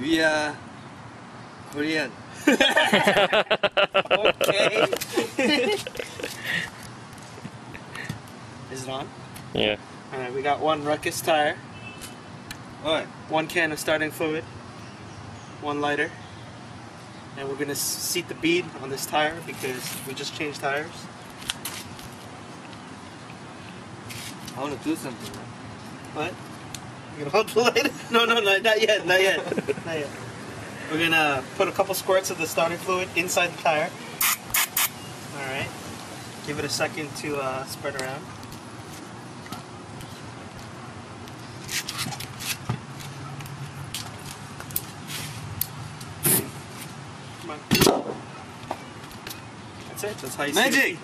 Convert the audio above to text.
We are Korean. Okay. Is it on? Yeah. Alright, we got one Ruckus tire, Alright. one can of starting fluid, one lighter, and we're gonna seat the bead on this tire because we just changed tires. I want to do something. What? You gonna hold the lighter? No, not yet, not yet. We're gonna put a couple squirts of the starting fluid inside the tire. Alright. Give it a second to spread around. Come on. That's it. That's how you Magic! see it.